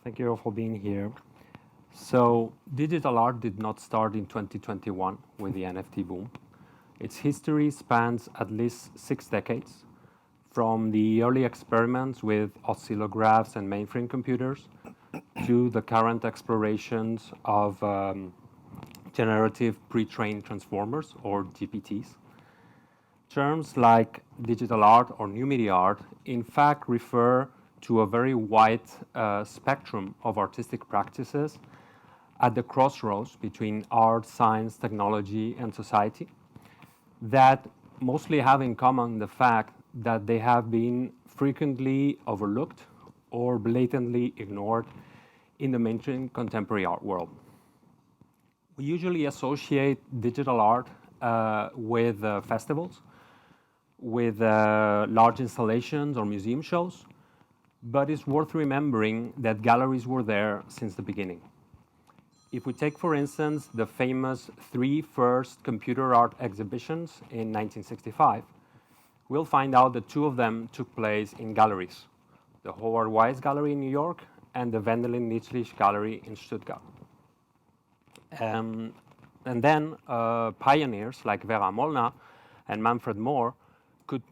Thank you all for being here. So, digital art did not start in 2021 with the NFT boom. Its history spans at least 6 decades, from the early experiments with oscillographs and mainframe computers to the current explorations of generative pre-trained transformers, or GPTs. Terms like digital art or new media art, in fact, refer to a very wide spectrum of artistic practices at the crossroads between art, science, technology, and society that mostly have in common the fact that they have been frequently overlooked or blatantly ignored in the mainstream contemporary art world. We usually associate digital art with festivals, with large installations or museum shows, but it's worth remembering that galleries were there since the beginning. If we take, for instance, the famous three first computer art exhibitions in 1965, we'll find out that two of them took place in galleries, the Howard Weiss Gallery in New York and the Wendelin Nitschlich Gallery in Stuttgart. And then pioneers like Vera Molnar and Manfred Mohr could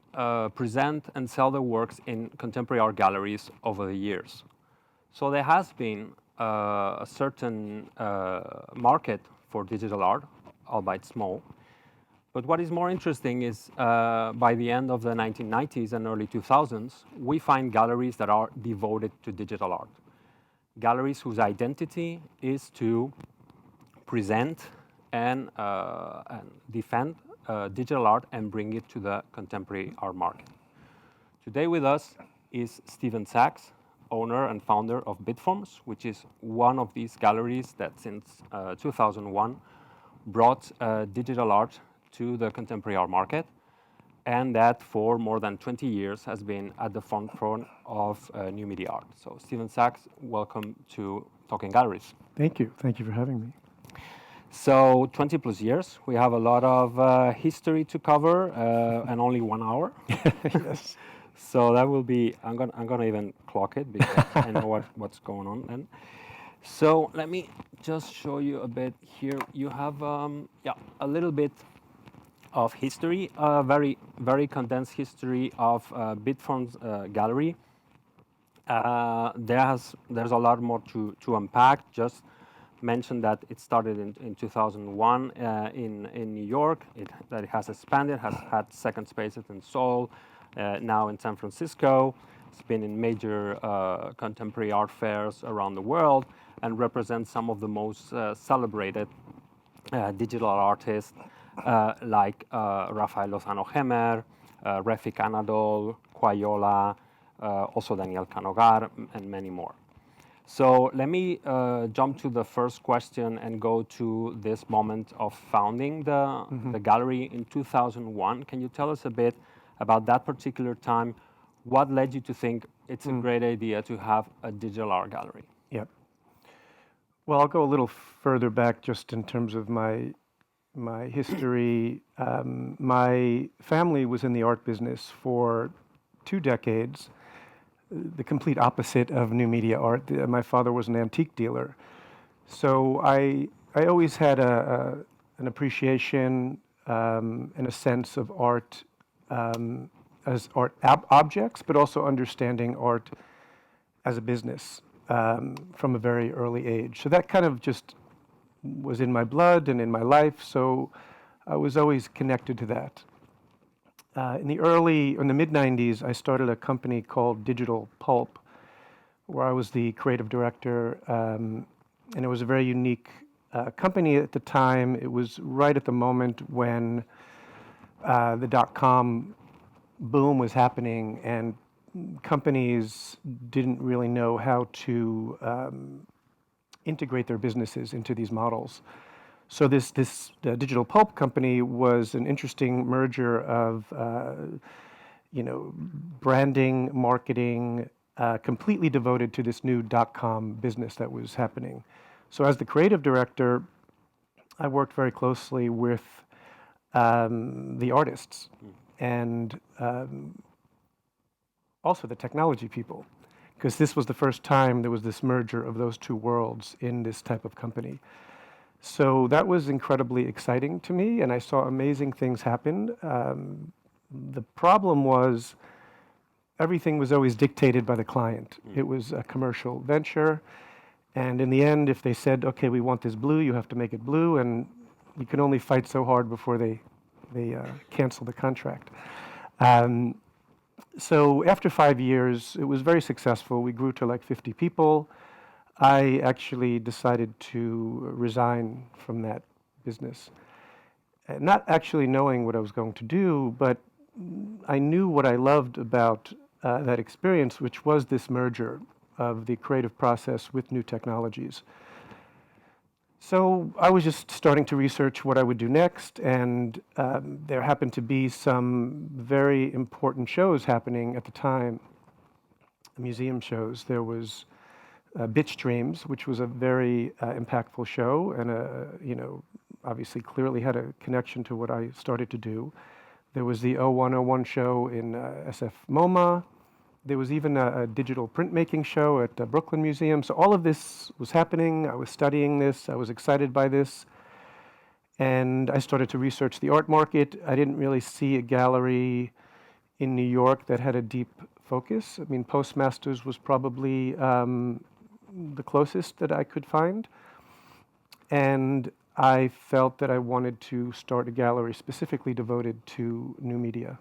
present and sell their works in contemporary art galleries over the years. So there has been a certain market for digital art, albeit small. But what is more interesting is by the end of the 1990s and early 2000s, we find galleries that are devoted to digital art. Galleries whose identity is to present and defend digital art and bring it to the contemporary art market. Today with us is Stephen Sachs, owner and founder of Bitforms, which is one of these galleries that since 2001 brought digital art to the contemporary art market, and that for more than 20 years has been at the forefront of new media art. So Stephen Sachs, welcome to Talking Galleries. Thank you. Thank you for having me. So 20 plus years, we have a lot of history to cover and only 1 hour. Yes. So that will be, I'm gonna even clock it because I know what's going on then. So let me just show you a bit here. You have a little bit of history, very, very condensed history of Bitforms gallery. There's a lot more to unpack. Just mention that it started in 2001 in New York, that it has expanded, has had second spaces in Seoul, now in San Francisco. It's been in major contemporary art fairs around the world and represents some of the most celebrated digital artists like Rafael Lozano-Hemer, Refik Anadol, Quayola, also Daniel Canogar, and many more. So let me jump to the first question and go to this moment of founding the gallery in 2001. Can you tell us a bit about that particular time? What led you to think it's a great idea to have a digital art gallery? Yeah. Well, I'll go a little further back just in terms of my history. My family was in the art business for 2 decades. The complete opposite of new media art. My father was an antique dealer. So I always had an appreciation and a sense of art as art objects, but also understanding art as a business from a very early age. So that kind of just was in my blood and in my life, so I was always connected to that. In the mid-90s, I started a company called Digital Pulp, where I was the creative director, and it was a very unique company at the time. It was right at the moment when the dot-com boom was happening, and companies didn't really know how to integrate their businesses into these models. So this Digital Pulp company was an interesting merger of branding, marketing, completely devoted to this new dot-com business that was happening. So as the creative director, I worked very closely with the artists and also the technology people, because this was the first time there was this merger of those two worlds in this type of company. So that was incredibly exciting to me, and I saw amazing things happen. The problem was everything was always dictated by the client. It was a commercial venture, and in the end, if they said, okay, we want this blue, you have to make it blue, and you can only fight so hard before they cancel the contract. So after 5 years, it was very successful. We grew to like 50 people. I actually decided to resign from that business. Not actually knowing what I was going to do, but I knew what I loved about that experience, which was this merger of the creative process with new technologies. So I was just starting to research what I would do next, and there happened to be some very important shows happening at the time, museum shows. There was Bitstreams, which was a very impactful show, and obviously clearly had a connection to what I started to do. There was the 0101 show in SF MoMA. There was even a digital printmaking show at the Brooklyn Museum. So all of this was happening. I was studying this. I was excited by this. And I started to research the art market. I didn't really see a gallery in New York that had a deep focus. I mean, Postmasters was probably the closest that I could find. And I felt that I wanted to start a gallery specifically devoted to new media.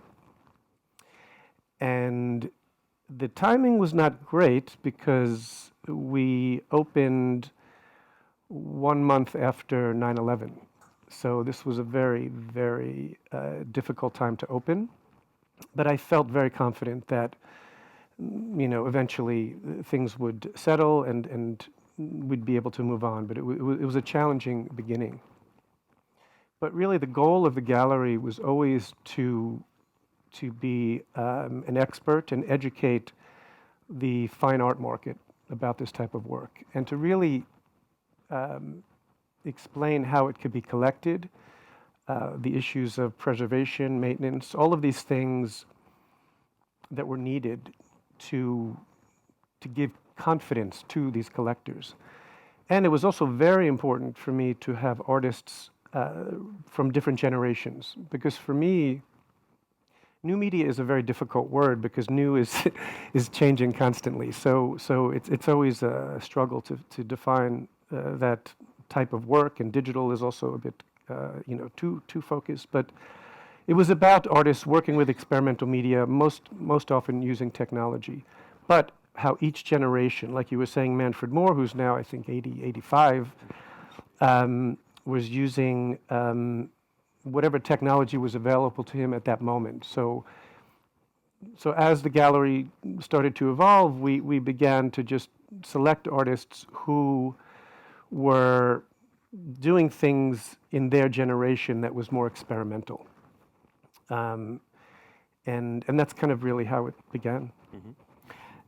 And the timing was not great because we opened 1 month after 9/11. So this was a very, very difficult time to open. But I felt very confident that, eventually things would settle and we'd be able to move on. But it was a challenging beginning. But really the goal of the gallery was always to be an expert and educate the fine art market about this type of work, and to really explain how it could be collected, the issues of preservation, maintenance, all of these things that were needed to give confidence to these collectors. And it was also very important for me to have artists from different generations, because for me, new media is a very difficult word because new is changing constantly. So it's always a struggle to define that type of work, and digital is also a bit too focused. But it was about artists working with experimental media, most often using technology, but how each generation, like you were saying, Manfred Moore, who's now I think 80, 85, was using whatever technology was available to him at that moment. So as the gallery started to evolve, we began to just select artists who were doing things in their generation that was more experimental. And that's kind of really how it began. Mm-hmm.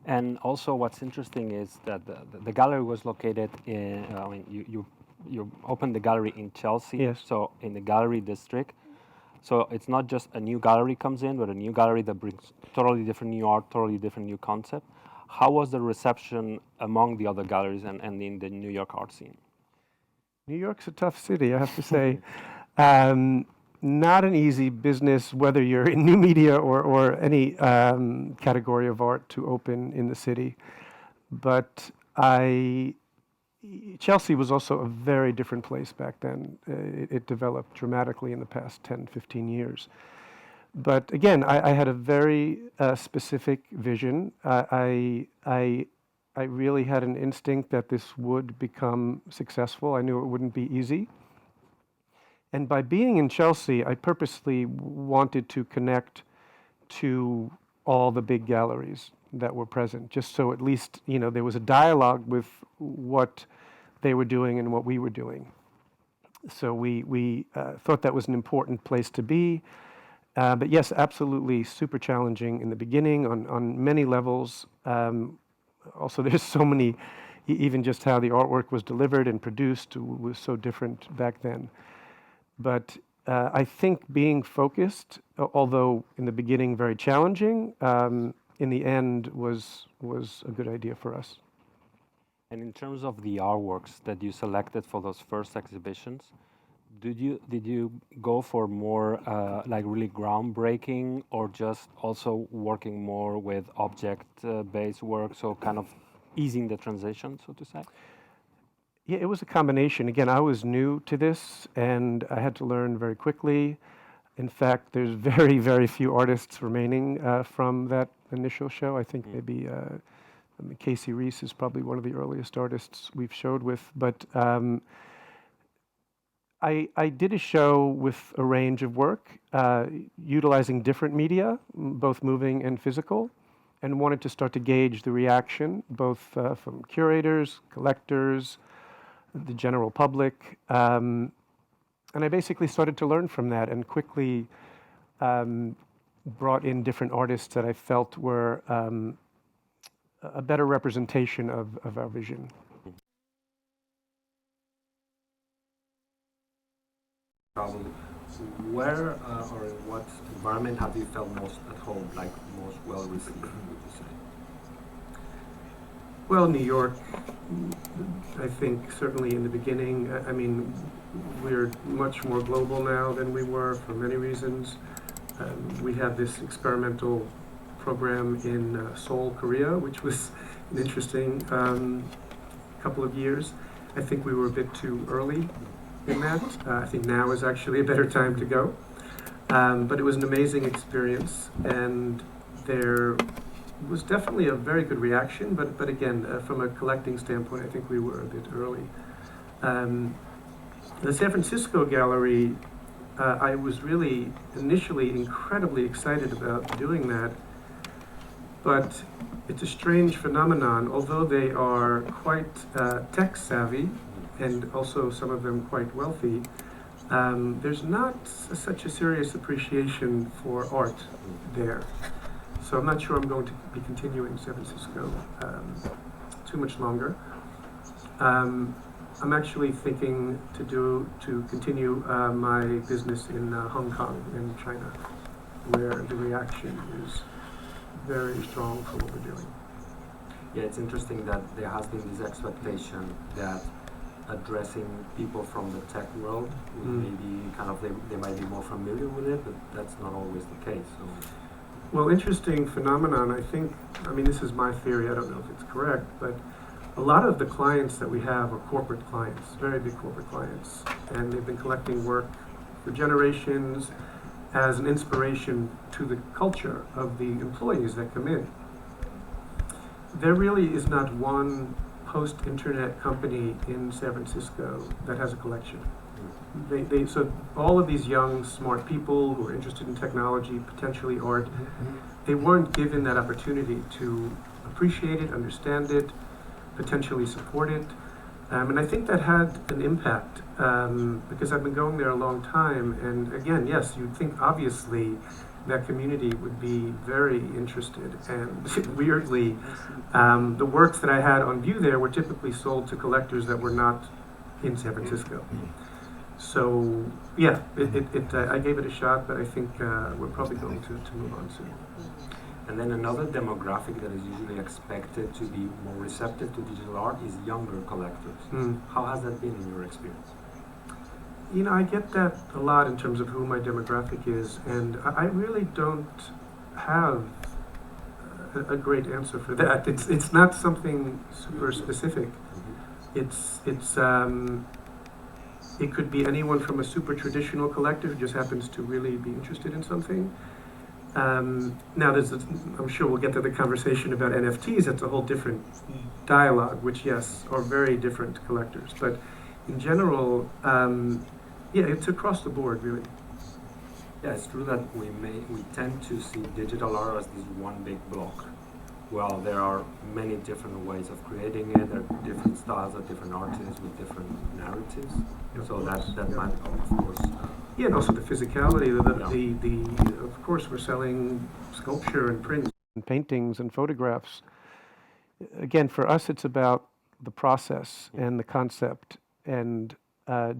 And also what's interesting is that the gallery was located in, you opened the gallery in Chelsea, Yes. so in the gallery district. So it's not just a new gallery comes in, but a new gallery that brings totally different new art, totally different new concept. How was the reception among the other galleries and in the New York art scene? New York's a tough city, I have to say. Not an easy business, whether you're in new media or any category of art, to open in the city. But Chelsea was also a very different place back then. It developed dramatically in the past 10, 15 years. But again, I had a very specific vision. I really had an instinct that this would become successful. I knew it wouldn't be easy. And by being in Chelsea, I purposely wanted to connect to all the big galleries that were present, just so at least there was a dialogue with what they were doing and what we were doing. So we thought that was an important place to be. But yes, absolutely super challenging in the beginning on many levels. Also, there's so many, even just how the artwork was delivered and produced was so different back then. But I think being focused, although in the beginning very challenging, in the end was a good idea for us. And in terms of the artworks that you selected for those first exhibitions, did you go for more like really groundbreaking, or just also working more with object-based work, so kind of easing the transition, so to say? Yeah, it was a combination. Again, I was new to this, and I had to learn very quickly. In fact, there's very, very few artists remaining from that initial show. I think maybe Casey Reese is probably one of the earliest artists we've showed with. But I did a show with a range of work, utilizing different media, both moving and physical, and wanted to start to gauge the reaction, both from curators, collectors, the general public. And I basically started to learn from that, and quickly brought in different artists that I felt were a better representation of our vision. Where or in what environment have you felt most at home, like most well received, would you say? Well, New York, I think certainly in the beginning. I mean, we're much more global now than we were for many reasons. We had this experimental program in Seoul, Korea, which was an interesting couple of years. I think we were a bit too early in that. I think now is actually a better time to go. But it was an amazing experience, and there was definitely a very good reaction, but again, from a collecting standpoint, I think we were a bit early. The San Francisco gallery, I was really initially incredibly excited about doing that, but it's a strange phenomenon. Although they are quite tech savvy, and also some of them quite wealthy, there's not such a serious appreciation for art there. So I'm not sure I'm going to be continuing San Francisco too much longer. I'm actually thinking to continue my business in Hong Kong and China, where the reaction is very strong for what we're doing. Yeah, it's interesting that there has been this expectation that addressing people from the tech world would maybe kind of, they might be more familiar with it, but that's not always the case. So. Well, interesting phenomenon, I think. I mean, this is my theory, I don't know if it's correct, but a lot of the clients that we have are corporate clients, very big corporate clients, and they've been collecting work for generations as an inspiration to the culture of the employees that come in. There really is not one post-internet company in San Francisco that has a collection. So all of these young, smart people who are interested in technology, potentially art, they weren't given that opportunity to appreciate it, understand it, potentially support it. And I think that had an impact because I've been going there a long time. And again, yes, you'd think obviously that community would be very interested. And weirdly, the works that I had on view there were typically sold to collectors that were not in San Francisco. So yeah, I gave it a shot, but I think we're probably going to move on soon. And then another demographic that is usually expected to be more receptive to digital art is younger collectors. How has that been in your experience? You know, I get that a lot in terms of who my demographic is, and I really don't have a great answer for that. It's not something super specific. It could be anyone from a super traditional collector who just happens to really be interested in something. Now, I'm sure we'll get to the conversation about NFTs. That's a whole different dialogue, which, yes, are very different collectors. But in general, yeah, it's across the board, really. Yeah, it's true that we tend to see digital art as this one big block. Well, there are many different ways of creating it. There are different styles of different artists with different narratives. So that might, of course. Yeah, and also the physicality. Of course, we're selling sculpture and prints, and paintings and photographs. Again, for us, it's about the process and the concept, and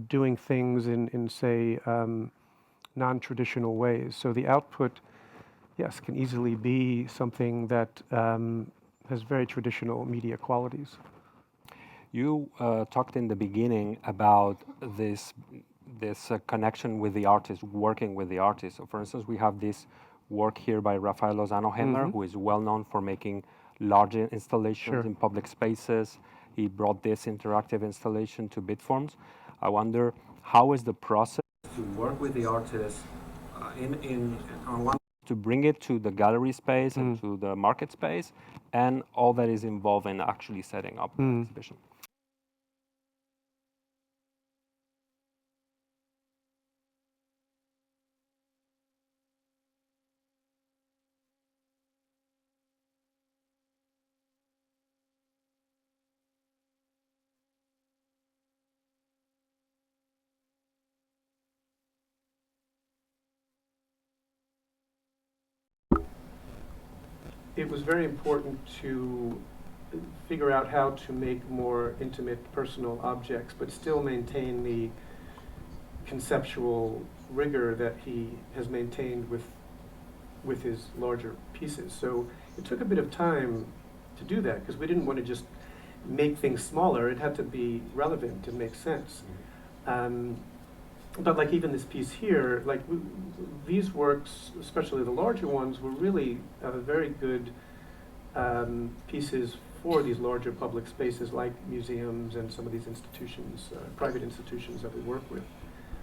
doing things in say, non-traditional ways. So the output, yes, can easily be something that has very traditional media qualities. You talked in the beginning about this connection with the artist, working with the artist. So, for instance, we have this work here by Rafael Lozano-Hemmer, who is well known for making large installations in public spaces. He brought this interactive installation to bitforms. I wonder, how is the process to work with the artist on one to bring it to the gallery space and to the market space, and all that is involved in actually setting up an exhibition? It was very important to figure out how to make more intimate personal objects, but still maintain the conceptual rigor that he has maintained with his larger pieces. So it took a bit of time to do that, because we didn't want to just make things smaller. It had to be relevant and make sense. But like even this piece here, like these works, especially the larger ones, were really very good pieces for these larger public spaces like museums and some of these institutions, private institutions that we work with.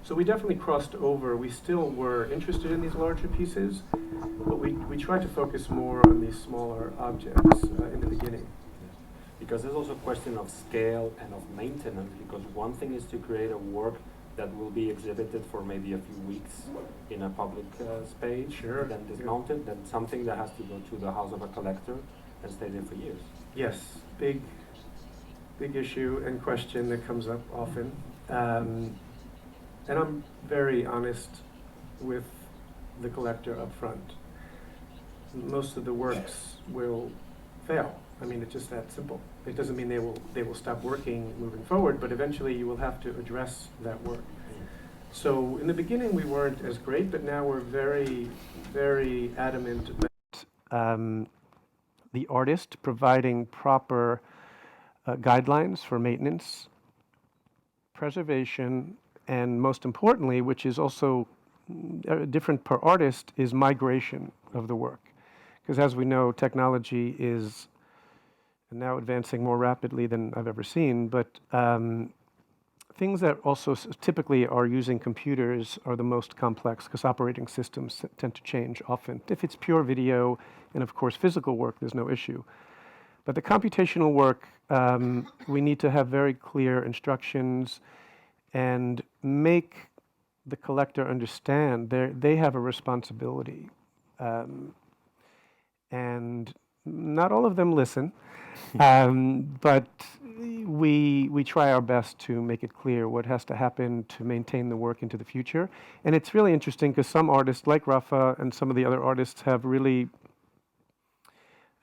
So we definitely crossed over. We still were interested in these larger pieces, but we tried to focus more on these smaller objects in the beginning. Because there's also a question of scale and of maintenance, because one thing is to create a work that will be exhibited for maybe a few weeks in a public space, then dismounted, then something that has to go to the house of a collector and stay there for years. Yes, big issue and question that comes up often. And I'm very honest with the collector up front. Most of the works will fail. I mean, it's just that simple. It doesn't mean they will stop working moving forward, but eventually you will have to address that work. So in the beginning we weren't as great, but now we're very, very adamant about the artist providing proper guidelines for maintenance, preservation, and most importantly, which is also different per artist, is migration of the work. Because as we know, technology is now advancing more rapidly than I've ever seen, but things that also typically are using computers are the most complex, because operating systems tend to change often. If it's pure video and of course physical work, there's no issue. But the computational work, we need to have very clear instructions and make the collector understand they have a responsibility. And not all of them listen, but we try our best to make it clear what has to happen to maintain the work into the future. And it's really interesting because some artists, like Rafa and some of the other artists, have really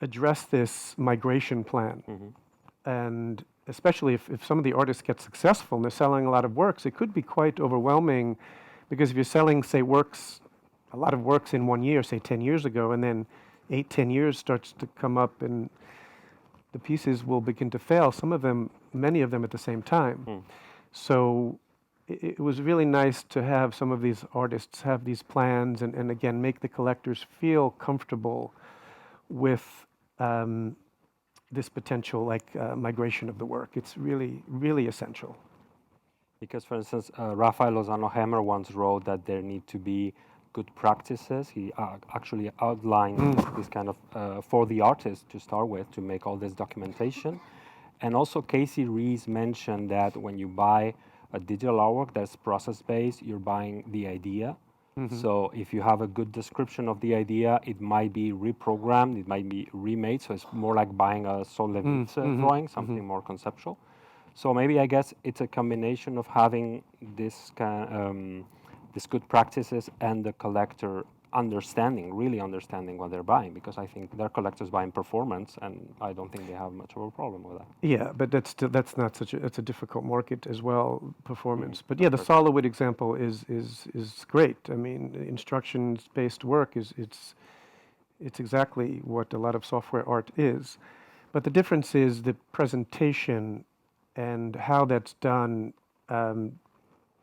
addressed this migration plan. And especially if some of the artists get successful and they're selling a lot of works, it could be quite overwhelming, because if you're selling, say, a lot of works in 1 year, say 10 years ago, and then 8-10 years starts to come up and the pieces will begin to fail, many of them at the same time. So it was really nice to have some of these artists have these plans and again, make the collectors feel comfortable with this potential migration of the work. It's really, really essential. Because, for instance, Rafael Lozano-Hemmer once wrote that there need to be good practices. He actually outlined this kind of for the artist to start with, to make all this documentation. And also Casey Rees mentioned that when you buy a digital artwork that's process-based, you're buying the idea. So if you have a good description of the idea, it might be reprogrammed, it might be remade. So it's more like buying a Sol-Lewitt drawing, something more conceptual. So maybe I guess it's a combination of having this these good practices and the collector really understanding what they're buying, because I think they're collectors buying performance, and I don't think they have much of a problem with that. Yeah, but that's not it's a difficult market as well, performance. But yeah, the Sol-Lewitt example is great. I mean, instructions-based work It's exactly what a lot of software art is. But the difference is the presentation and how that's done, um,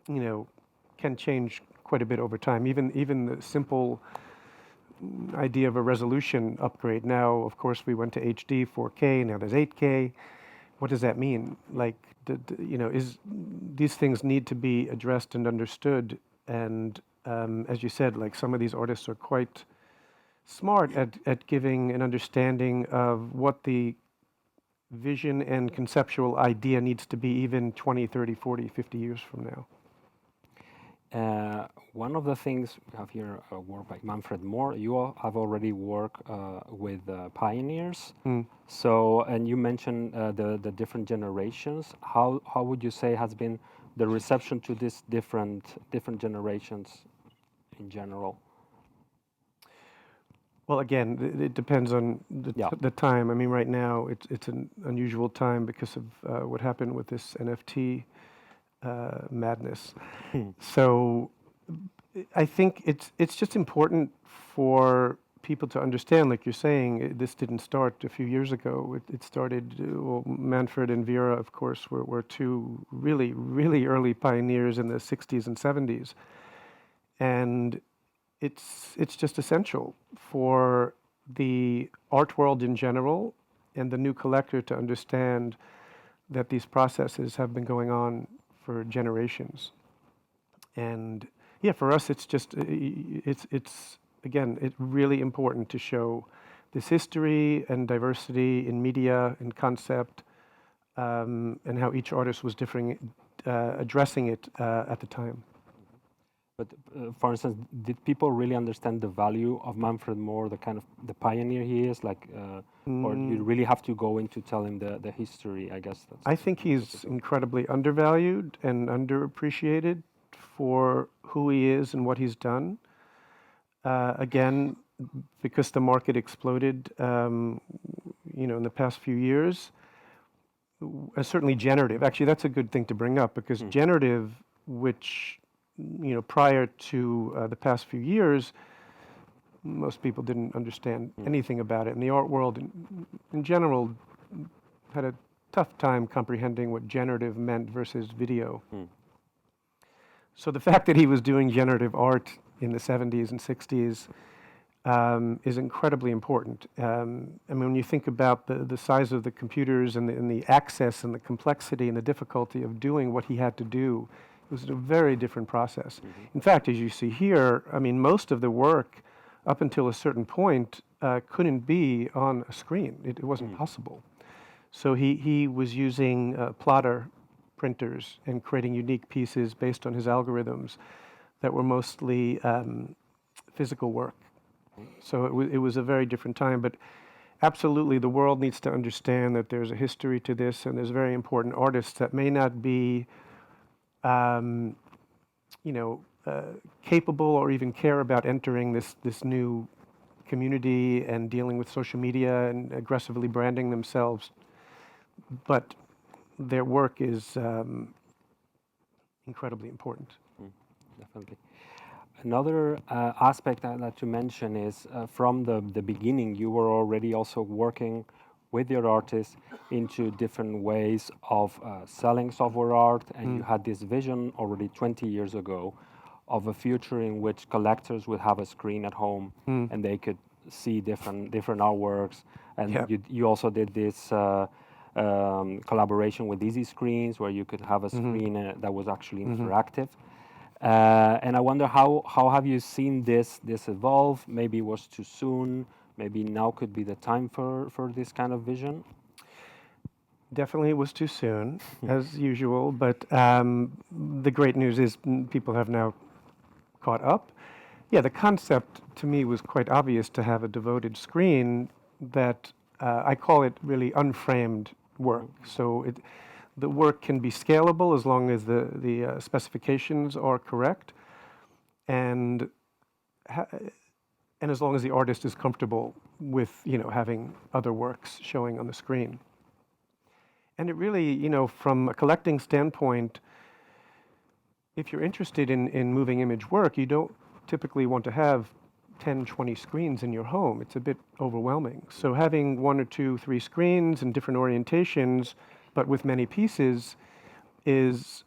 you know, can change quite a bit over time. Even the simple idea of a resolution upgrade. Now, of course, we went to HD, 4K. Now there's 8K. What does that mean? Like, these things need to be addressed and understood. And as you said, like some of these artists are quite smart at giving an understanding of what the vision and conceptual idea needs to be even 20, 30, 40, 50 years from now. One of the things we have here, work by Manfred Moore. You all have already worked with pioneers. So, and you mentioned the different generations. How would you say has been the reception to these different generations in general? Well, again, it depends on the time. I mean, right now it's an unusual time because of what happened with this NFT madness. So I think it's just important for people to understand, like you're saying, this didn't start a few years ago. It started, well, Manfred and Vera, of course, were two really, really early pioneers in the 60s and 70s. And it's just essential for the art world in general and the new collector to understand that these processes have been going on for generations. And yeah, for us, it's just, it's again, it's really important to show this history and diversity in media and concept, and how each artist was addressing it at the time. But for instance, did people really understand the value of Manfred Moore, the kind of the pioneer he is, like, or you really have to go into telling the history? I guess that's. I think he's incredibly undervalued and underappreciated for who he is and what he's done. Again, because the market exploded, in the past few years. Certainly generative. Actually, that's a good thing to bring up because generative, which prior to the past few years, most people didn't understand anything about it. And the art world in general had a tough time comprehending what generative meant versus video. So the fact that he was doing generative art in the 70s and 60s is incredibly important. I mean, when you think about the size of the computers and the access and the complexity and the difficulty of doing what he had to do, it was a very different process. In fact, as you see here, I mean, most of the work up until a certain point couldn't be on a screen. It wasn't possible. So he was using plotter printers and creating unique pieces based on his algorithms that were mostly physical work. So it was a very different time. But absolutely, the world needs to understand that there's a history to this, and there's very important artists that may not be capable or even care about entering this new community and dealing with social media and aggressively branding themselves. But their work is incredibly important. Definitely. Another aspect I'd like to mention is from the beginning, you were already also working with your artists into different ways of selling software art, and you had this vision already 20 years ago of a future in which collectors would have a screen at home and they could see different artworks. And you also did this collaboration with Easy Screens, where you could have a screen that was actually interactive. And I wonder how have you seen this evolve? Maybe it was too soon. Maybe now could be the time for this kind of vision. Definitely it was too soon, as usual, but the great news is people have now caught up. Yeah, the concept to me was quite obvious, to have a devoted screen that I call it really unframed work. So the work can be scalable as long as the specifications are correct, and as long as the artist is comfortable with having other works showing on the screen. And it really, from a collecting standpoint, if you're interested in moving image work, you don't typically want to have 10, 20 screens in your home, it's a bit overwhelming. So having 1 or 2, 3 screens and different orientations, but with many pieces, is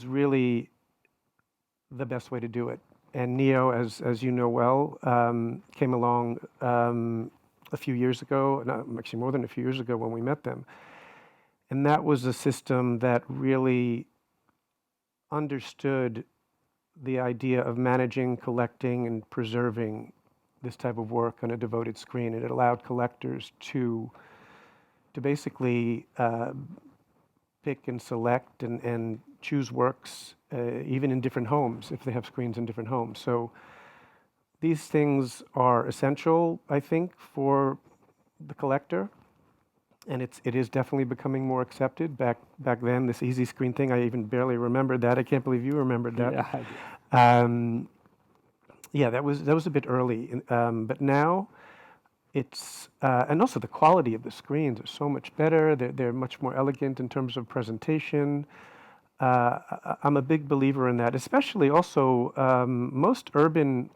really the best way to do it. And Niio, as you know well, came along a few years ago, actually more than a few years ago when we met them. And that was a system that really understood the idea of managing, collecting, and preserving this type of work on a devoted screen. And it allowed collectors to basically pick and select and choose works, even in different homes, if they have screens in different homes. So these things are essential, I think, for the collector. And it is definitely becoming more accepted. Back then, this easy screen thing, I even barely remembered that. I can't believe you remembered that. Yeah, I do. Yeah, that was a bit early. But now, it's and also the quality of the screens are so much better. They're much more elegant in terms of presentation. I'm a big believer in that, especially also most urban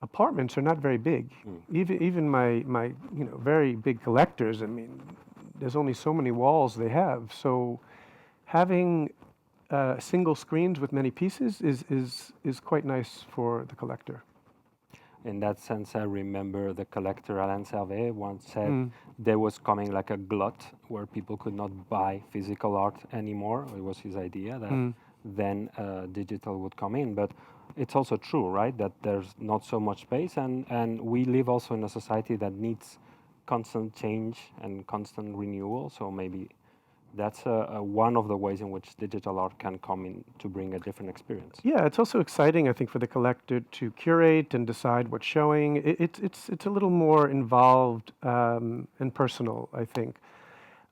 apartments are not very big. Even my very big collectors, I mean, there's only so many walls they have. So having single screens with many pieces is quite nice for the collector. In that sense, I remember the collector Alain Servet once said there was coming like a glut where people could not buy physical art anymore. It was his idea that then digital would come in. But it's also true, right, that there's not so much space, and we live also in a society that needs constant change and constant renewal. So maybe that's one of the ways in which digital art can come in to bring a different experience. Yeah, it's also exciting, I think, for the collector to curate and decide what's showing. It's a little more involved and personal, I think.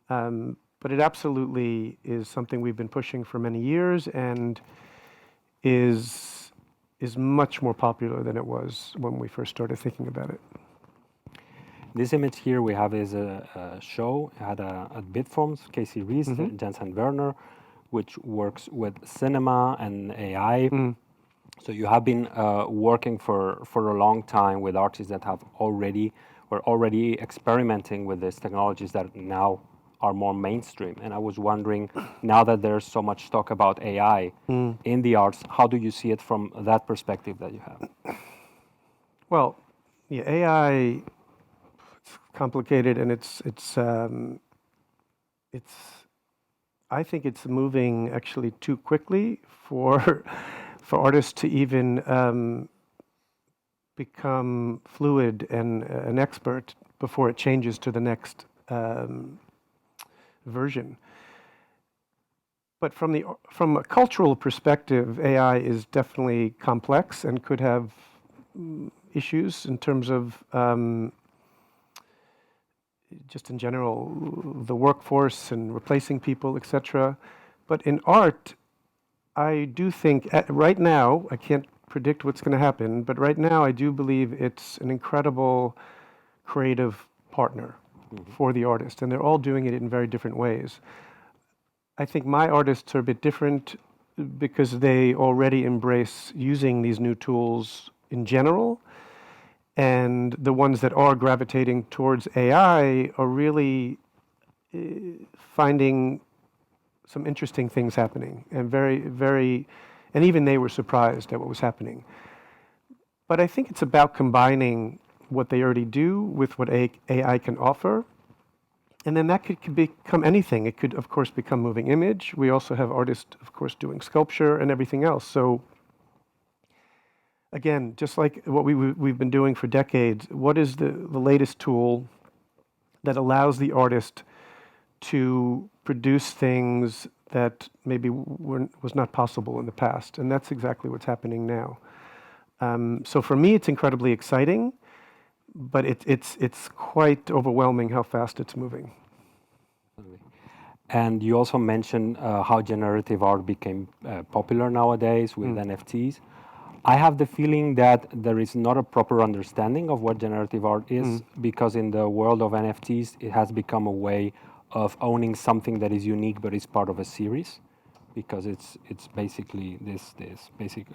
But it absolutely is something we've been pushing for many years, and is much more popular than it was when we first started thinking about it. This image here we have is a show at bitforms, Casey Reese, Jensen Werner, which works with cinema and AI. So you have been working for a long time with artists that were already experimenting with these technologies that now are more mainstream. And I was wondering, now that there's so much talk about AI in the arts, how do you see it from that perspective that you have? Well, yeah, AI, it's complicated, and it's I think it's moving actually too quickly for artists to even become fluid and an expert before it changes to the next version. But from a cultural perspective, AI is definitely complex and could have issues in terms of just in general the workforce and replacing people, etc. But in art, I do think right now, I can't predict what's going to happen, but right now I do believe it's an incredible creative partner for the artist, and they're all doing it in very different ways. I think my artists are a bit different because they already embrace using these new tools in general, and the ones that are gravitating towards AI are really finding some interesting things happening, and and even they were surprised at what was happening. But I think it's about combining what they already do with what AI can offer. And then that could become anything. It could, of course, become moving image. We also have artists, of course, doing sculpture and everything else. So again, just like what we've been doing for decades, what is the latest tool that allows the artist to produce things that maybe was not possible in the past? And that's exactly what's happening now. So for me, it's incredibly exciting, but it's quite overwhelming how fast it's moving. And you also mentioned how generative art became popular nowadays with NFTs. I have the feeling that there is not a proper understanding of what generative art is, because in the world of NFTs, it has become a way of owning something that is unique but is part of a series. because it's basically this basic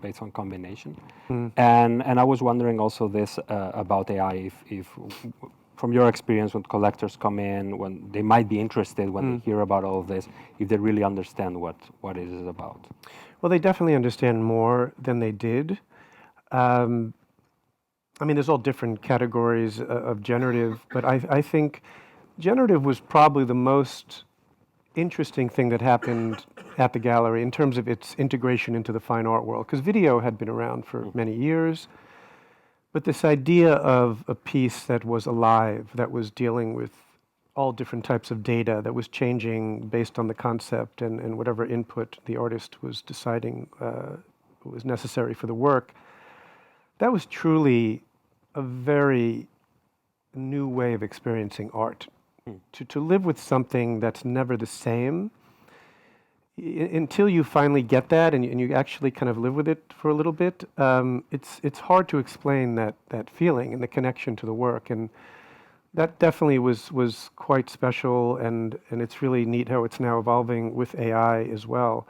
based on combination. Mm. And I was wondering also this about AI, if from your experience when collectors come in, when they might be interested when they hear about all of this, if they really understand what it is about. Well, they definitely understand more than they did. I mean, there's all different categories of generative, but I think generative was probably the most interesting thing that happened at the gallery in terms of its integration into the fine art world, because video had been around for many years, but this idea of a piece that was alive, that was dealing with all different types of data, that was changing based on the concept and whatever input the artist was deciding was necessary for the work, that was truly a very new way of experiencing art. To live with something that's never the same, until you finally get that and you actually kind of live with it for a little bit, it's hard to explain that feeling and the connection to the work. And that definitely was quite special, and it's really neat how it's now evolving with AI as well.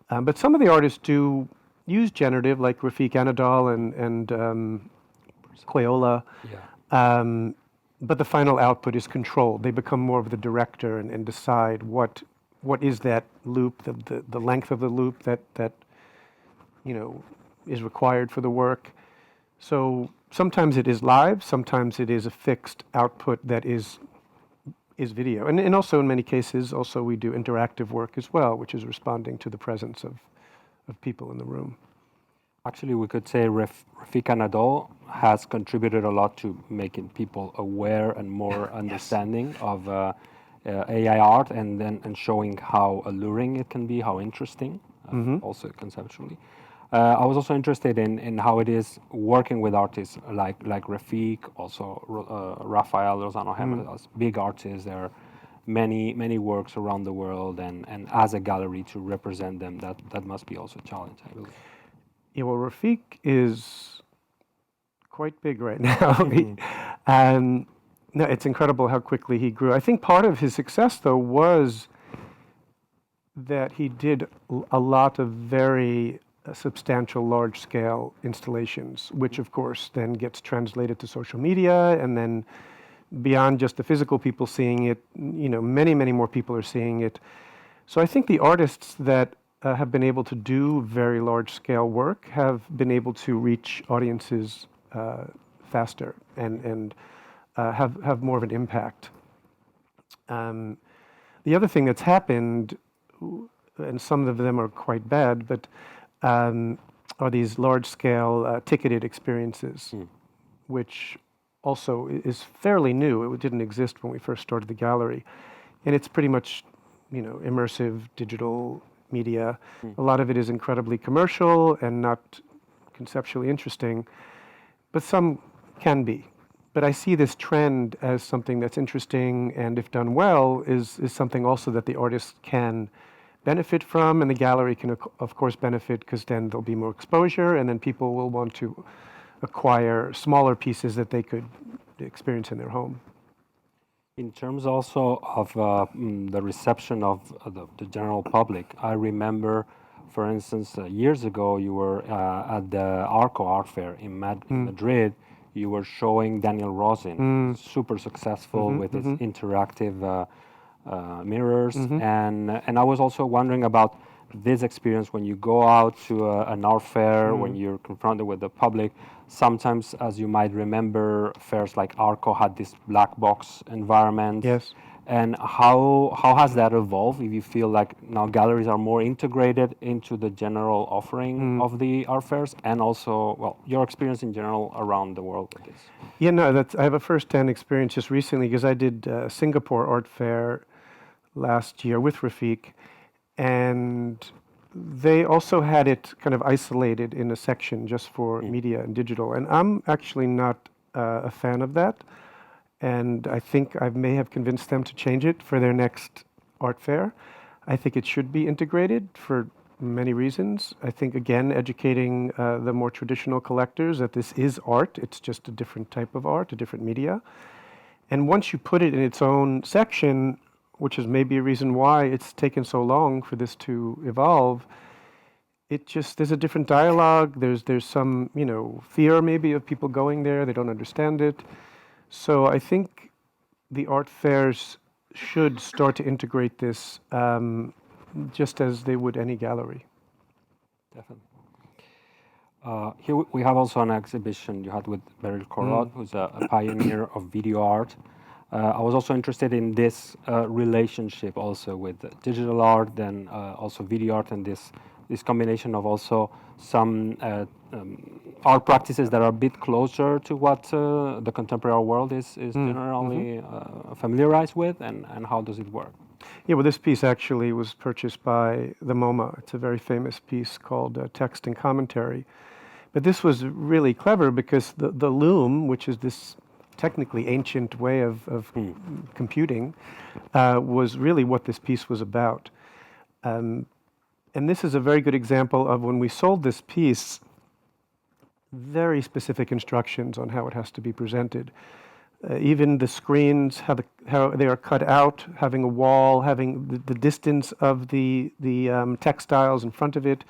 But some of the artists do use generative, like Rafik Anadol and Quayola. Yeah. But the final output is controlled. They become more of the director and decide what is that loop, the length of the loop that is required for the work. So sometimes it is live, sometimes it is a fixed output that is video. And also in many cases, also we do interactive work as well, which is responding to the presence of people in the room. Actually, we could say Rafik Anadol has contributed a lot to making people aware and more understanding of AI art, and showing how alluring it can be, how interesting, also conceptually. I was also interested in how it is working with artists like Rafik, also Rafael Lozano Jimenez, big artists. There are many works around the world, and as a gallery to represent them, that must be also a challenge, I believe. Yeah, well, Rafik is quite big right now. No, it's incredible how quickly he grew. I think part of his success, though, was that he did a lot of very substantial, large-scale installations, which, of course, then gets translated to social media, and then beyond just the physical people seeing it, many more people are seeing it. So I think the artists that have been able to do very large-scale work have been able to reach audiences faster and have more of an impact. The other thing that's happened, and some of them are quite bad, but are these large-scale ticketed experiences, which also is fairly new. It didn't exist when we first started the gallery, and it's pretty much, immersive digital media. A lot of it is incredibly commercial and not conceptually interesting, but some can be. But I see this trend as something that's interesting, and if done well, is something also that the artists can benefit from, and the gallery can, of course, benefit, because then there'll be more exposure, and then people will want to acquire smaller pieces that they could experience in their home. In terms also of the reception of the general public, I remember, for instance, years ago, you were at the Arco Art Fair in Madrid. You were showing Daniel Rosin, super successful with his interactive mirrors. And I was also wondering about this experience when you go out to an art fair, when you're confronted with the public. Sometimes, as you might remember, fairs like Arco had this black box environment. Yes. And how has that evolved? If you feel like now galleries are more integrated into the general offering of the art fairs, and also, well, your experience in general around the world with this. Yeah, no, I have a first-hand experience just recently, because I did Singapore Art Fair last year with Rafik, and they also had it kind of isolated in a section just for media and digital, and I'm actually not a fan of that. And I think I may have convinced them to change it for their next art fair. I think it should be integrated for many reasons. I think, again, educating the more traditional collectors that this is art. It's just a different type of art, a different media. And once you put it in its own section, which is maybe a reason why it's taken so long for this to evolve. There's a different dialogue. There's some, fear maybe of people going there. They don't understand it. So I think the art fairs should start to integrate this just as they would any gallery. Definitely. Here we have also an exhibition you had with Beryl Corot, who's a pioneer of video art. I was also interested in this relationship also with digital art and also video art, and this combination of also some art practices that are a bit closer to what the contemporary world is generally familiarized with, and how does it work? Yeah, well, this piece actually was purchased by the MoMA. It's a very famous piece called Text and Commentary. But this was really clever because the loom, which is this technically ancient way of computing, was really what this piece was about. And this is a very good example of when we sold this piece, very specific instructions on how it has to be presented. Even the screens, how they are cut out, having a wall, having the distance of the textiles in front of it.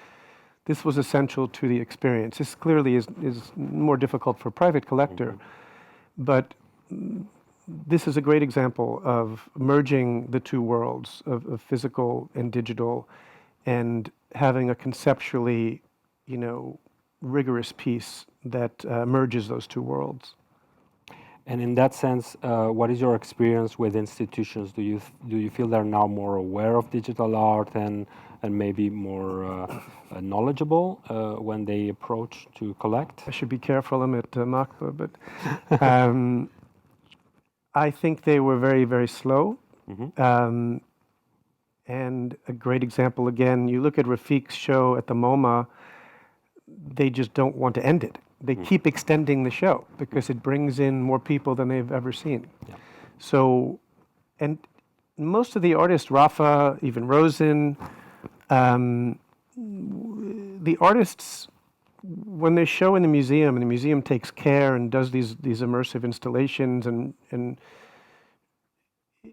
This was essential to the experience. This clearly is more difficult for a private collector, but this is a great example of merging the two worlds of physical and digital, and having a conceptually, rigorous piece that merges those two worlds. And in that sense, what is your experience with institutions? Do you feel they're now more aware of digital art and maybe more knowledgeable when they approach to collect? I should be careful. I'm at MACBA, but I think they were very, very slow. And a great example, again, you look at Rafiq's show at the MoMA, they just don't want to end it. They keep extending the show because it brings in more people than they've ever seen. Yeah. So, and most of the artists, Rafa, even Rosen, the artists, when they show in the museum, and the museum takes care and does these immersive installations, and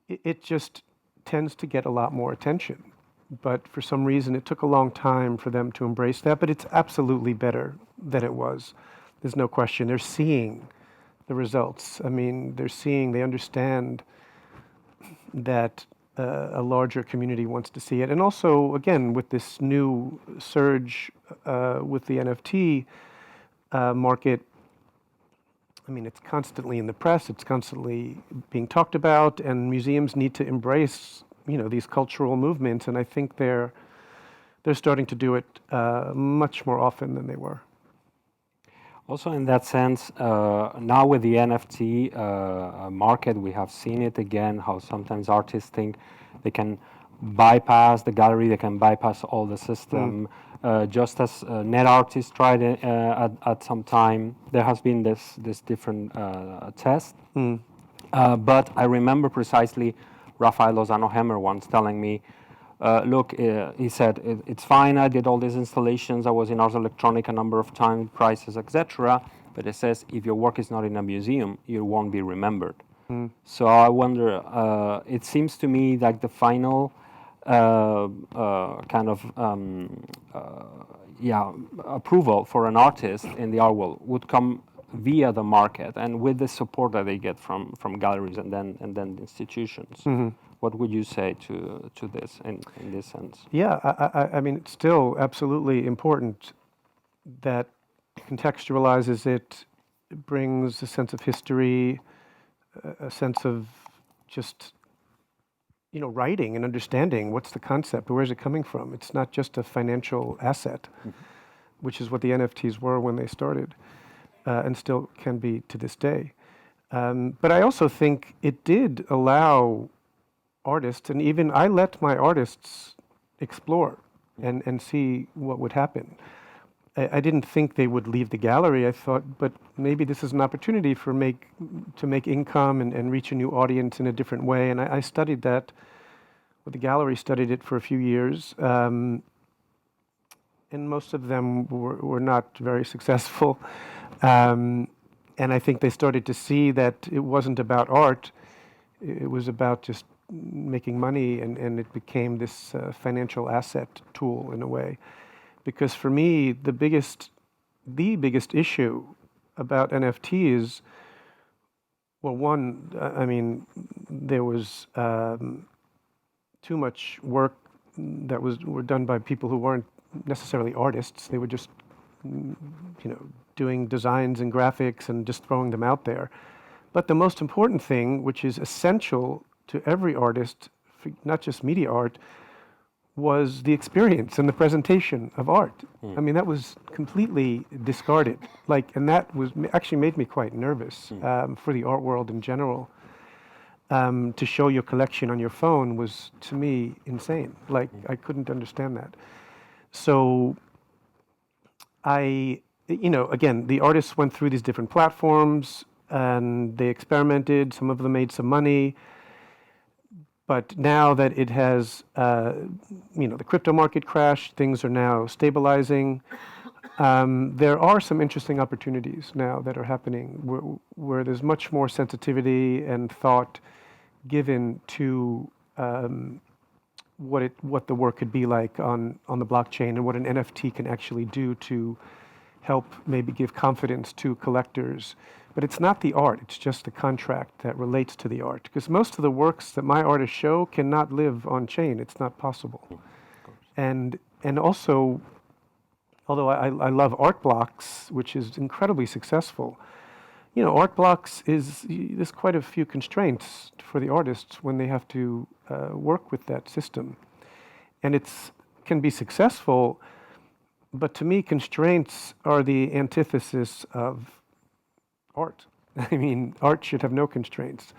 it just tends to get a lot more attention. But for some reason, it took a long time for them to embrace that. But it's absolutely better than it was. There's no question. They're seeing the results. I mean, they understand that a larger community wants to see it. And also, again, with this new surge with the NFT market, I mean, it's constantly in the press, it's constantly being talked about, and museums need to embrace, these cultural movements, and I think they're starting to do it much more often than they were. Also, in that sense, now with the NFT market, we have seen it again, how sometimes artists think they can bypass the gallery, they can bypass all the system. Just as net artists tried it at some time, there has been this different test. But I remember precisely Rafael Lozano-Hemmer once telling me, look, he said, it's fine, I did all these installations, I was in Ars Electronica a number of times, prices, etc. But it says, if your work is not in a museum, you won't be remembered. So I wonder, it seems to me like the final kind of approval for an artist in the art world would come via the market and with the support that they get from galleries and then institutions. What would you say to this in this sense? Yeah, I mean, it's still absolutely important that contextualizes it, brings a sense of history, a sense of just, writing and understanding what's the concept, where is it coming from. It's not just a financial asset, which is what the NFTs were when they started, and still can be to this day. But I also think it did allow artists, and even I let my artists explore and see what would happen. I didn't think they would leave the gallery. I thought, but maybe this is an opportunity to make income and reach a new audience in a different way. And I studied that. Well, the gallery studied it for a few years, and most of them were not very successful. And I think they started to see that it wasn't about art. It was about just making money, and it became this financial asset tool in a way. Because for me, the biggest issue about NFTs, well, one, I mean, there was too much work that were done by people who weren't necessarily artists. They were just, doing designs and graphics and just throwing them out there. But the most important thing, which is essential to every artist, not just media art, was the experience and the presentation of art. I mean, that was completely discarded. And that was actually made me quite nervous for the art world in general. To show your collection on your phone was, to me, insane. I couldn't understand that. So again, the artists went through these different platforms and they experimented. Some of them made some money. But now that it has, the crypto market crashed, things are now stabilizing. There are some interesting opportunities now that are happening where there's much more sensitivity and thought given to what the work could be like on the blockchain and what an NFT can actually do to help maybe give confidence to collectors. But it's not the art, it's just the contract that relates to the art. Because most of the works that my artists show cannot live on chain, it's not possible. And also, although I love art blocks, which is incredibly successful, art blocks there's quite a few constraints for the artists when they have to work with that system. And can be successful, but to me, constraints are the antithesis of art. I mean, art should have no constraints.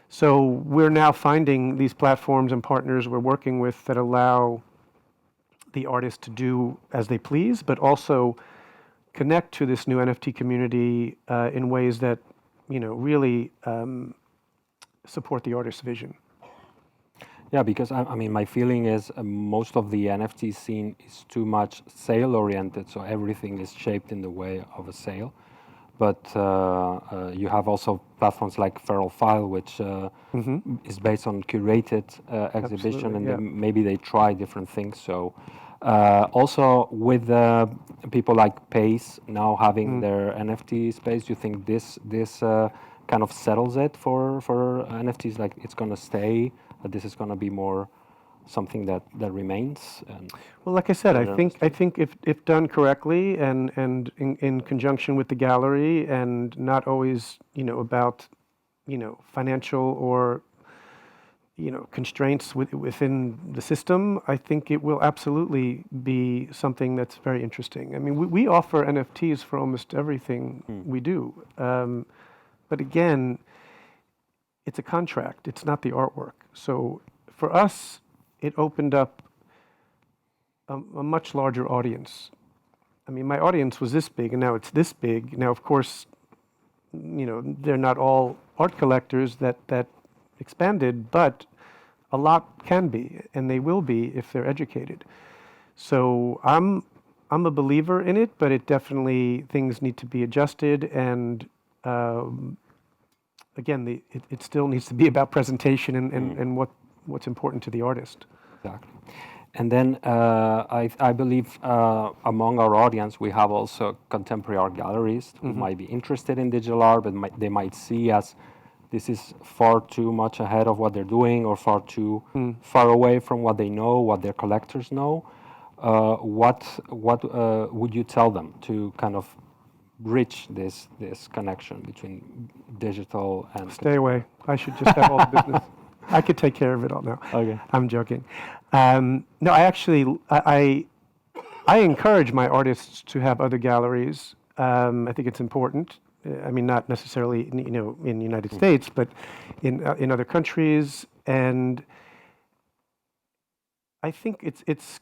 So we're now finding these platforms and partners we're working with that allow the artist to do as they please, but also connect to this new NFT community in ways that, really support the artist's vision. Yeah, because I mean, my feeling is most of the NFT scene is too much sale-oriented, so everything is shaped in the way of a sale. But you have also platforms like Feral File, which is based on curated exhibition, and maybe they try different things. So also with people like Pace now having their NFT space, do you think this kind of settles it for NFTs? Like it's going to stay, that this is going to be more something that remains? Well, like I said, I think if done correctly and in conjunction with the gallery and not always about financial or constraints within the system, I think it will absolutely be something that's very interesting. I mean, we offer NFTs for almost everything we do, but again, it's a contract. It's not the artwork. So for us, it opened up a much larger audience. I mean, my audience was this big, and now it's this big. Now, of course, they're not all art collectors that expanded, but a lot can be, and they will be if they're educated. So I'm a believer in it, but it definitely, things need to be adjusted, and again, it still needs to be about presentation and what's important to the artist. Exactly. And then I believe among our audience, we have also contemporary art gallerists who might be interested in digital art, but they might see as this is far too much ahead of what they're doing, or far too far away from what they know, what their collectors know. What would you tell them to kind of bridge this connection between digital and... Stay away. I should just have all the business. I could take care of it all now. Okay. I'm joking. No, I encourage my artists to have other galleries. I think it's important. I mean, not necessarily in the United States, but in other countries. And I think it's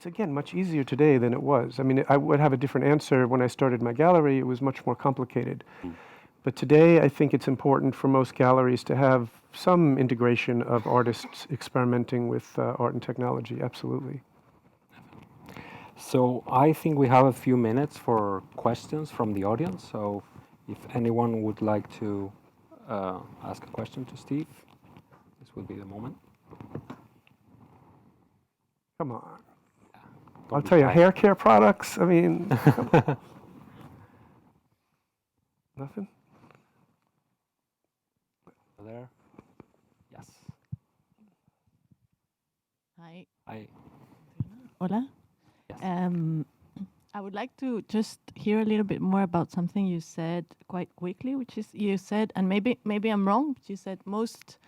again much easier today than it was. I mean, I would have a different answer when I started my gallery. It was much more complicated. But today, I think it's important for most galleries to have some integration of artists experimenting with art and technology. Absolutely. So I think we have a few minutes for questions from the audience. So if anyone would like to ask a question to Steve. This will be the moment. Come on. Don't I'll be tell you, shy. hair care products, I mean, nothing? There. Yes. Hi. I. Hola. Yes. I would like to just hear a little bit more about something you said quite quickly, which is you said, and maybe I'm wrong, but you said most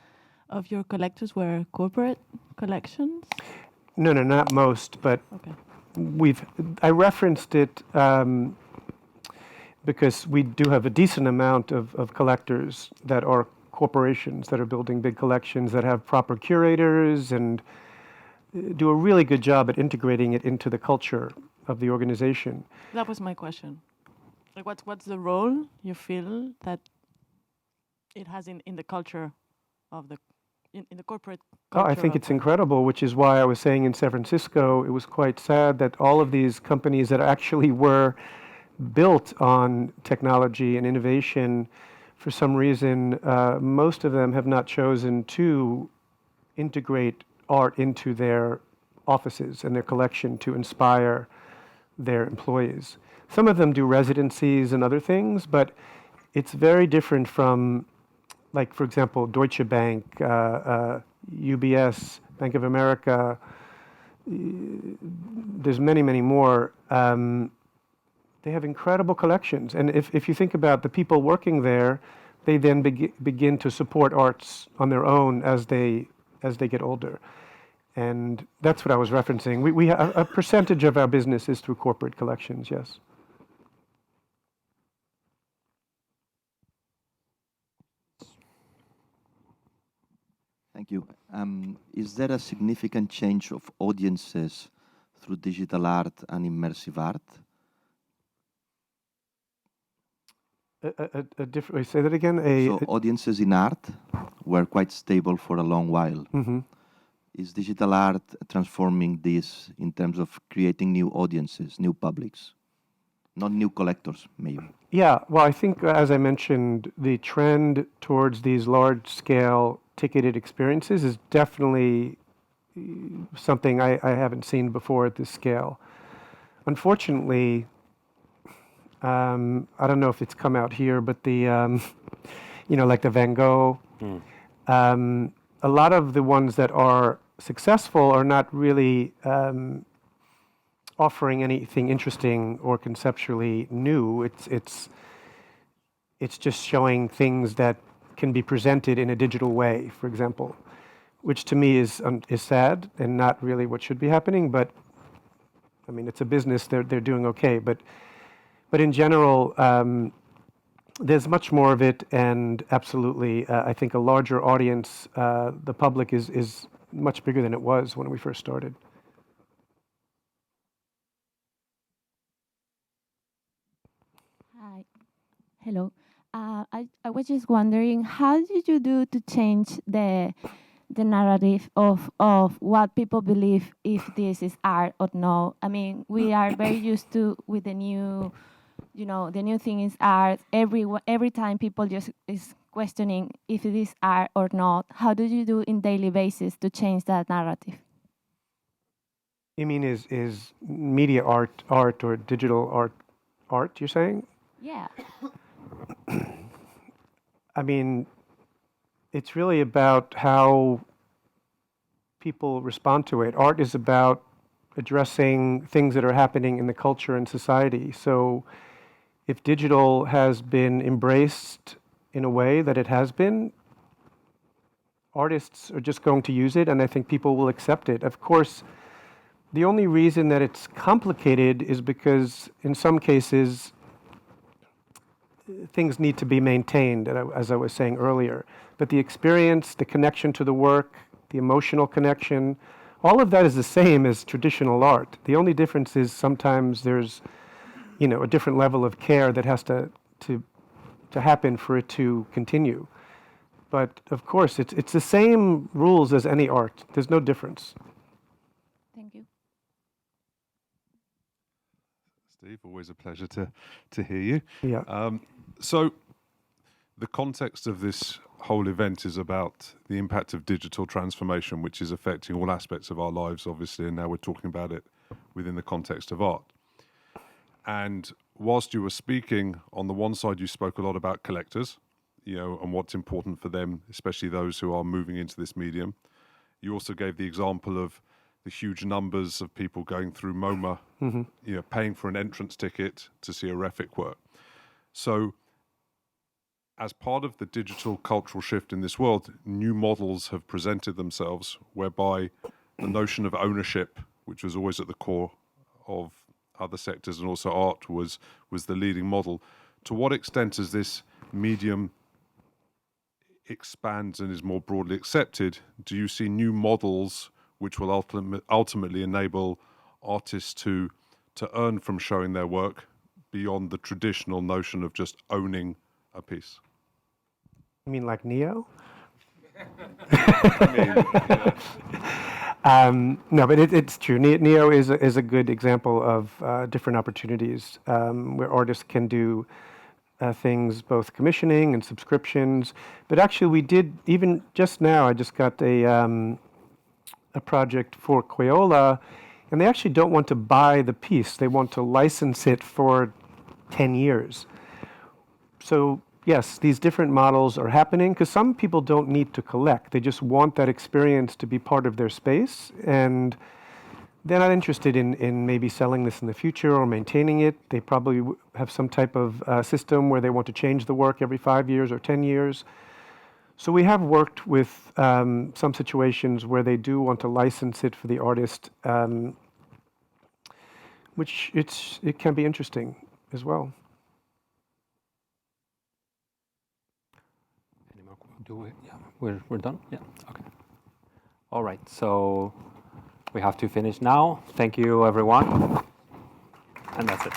of your collectors were corporate collections. No, not most, but Okay. I referenced it because we do have a decent amount of collectors that are corporations that are building big collections that have proper curators and do a really good job at integrating it into the culture of the organization. That was my question. Like, what's the role you feel that it has in the culture of the in the corporate culture? I think of it's the- incredible, which is why I was saying in San Francisco, it was quite sad that all of these companies that actually were built on technology and innovation, for some reason, most of them have not chosen to integrate art into their offices and their collection to inspire their employees. Some of them do residencies and other things, but it's very different from, like, for example, Deutsche Bank, UBS, Bank of America. There's many more. They have incredible collections. And if you think about the people working there, they then begin to support arts on their own as they get older. And that's what I was referencing. We a percentage of our business is through corporate collections, yes. Thank you. Is there a significant change of audiences through digital art and immersive art? A different, say that again? So audiences in art were quite stable for a long while. Mhm. Is digital art transforming this in terms of creating new audiences, new publics? Not new collectors, maybe. Yeah, well, I think, as I mentioned, the trend towards these large-scale ticketed experiences is definitely something I haven't seen before at this scale. Unfortunately, I don't know if it's come out here, but the, like the Van Gogh, a lot of the ones that are successful are not really offering anything interesting or conceptually new. It's just showing things that can be presented in a digital way, for example, which to me is sad and not really what should be happening. But I mean, it's a business; they're doing okay. But in general, there's much more of it, and absolutely, I think a larger audience, the public is much bigger than it was when we first started. Hi. Hello. I was just wondering, how did you do to change the narrative of what people believe if this is art or no? I mean, we are very used to with the new, the new thing is art. Every time people just is questioning if it is art or not. How do you do in daily basis to change that narrative? You mean is media art or digital art? You're saying? Yeah. I mean, it's really about how people respond to it. Art is about addressing things that are happening in the culture and society. So if digital has been embraced in a way that it has been, artists are just going to use it, and I think people will accept it. Of course, the only reason that it's complicated is because in some cases, things need to be maintained, as I was saying earlier. But the experience, the connection to the work, the emotional connection, all of that is the same as traditional art. The only difference is sometimes there's, a different level of care that has to happen for it to continue. But of course, it's the same rules as any art. There's no difference. Thank you. Steve, always a pleasure to hear you. Yeah. So the context of this whole event is about the impact of digital transformation, which is affecting all aspects of our lives, obviously, and now we're talking about it within the context of art. And whilst you were speaking, on the one side, you spoke a lot about collectors, and what's important for them, especially those who are moving into this medium. You also gave the example of the huge numbers of people going through MoMA, paying for an entrance ticket to see a Refik work. So, as part of the digital cultural shift in this world, new models have presented themselves whereby the notion of ownership, which was always at the core of other sectors and also art, was the leading model. To what extent has this medium expands and is more broadly accepted? Do you see new models which will ultimately enable artists to earn from showing their work beyond the traditional notion of just owning a piece? You mean like Niio? No, but it's true. Niio is a good example of different opportunities where artists can do things, both commissioning and subscriptions. But actually, we did, even just now, I just got a project for Crayola, and they actually don't want to buy the piece. They want to license it for 10 years. So yes, these different models are happening because some people don't need to collect. They just want that experience to be part of their space, and they're not interested in maybe selling this in the future or maintaining it. They probably have some type of system where they want to change the work every 5 years or 10 years. So we have worked with some situations where they do want to license it for the artist, which it can be interesting as well. We're done? Yeah, okay. All right, so we have to finish now. Thank you, everyone. And that's it.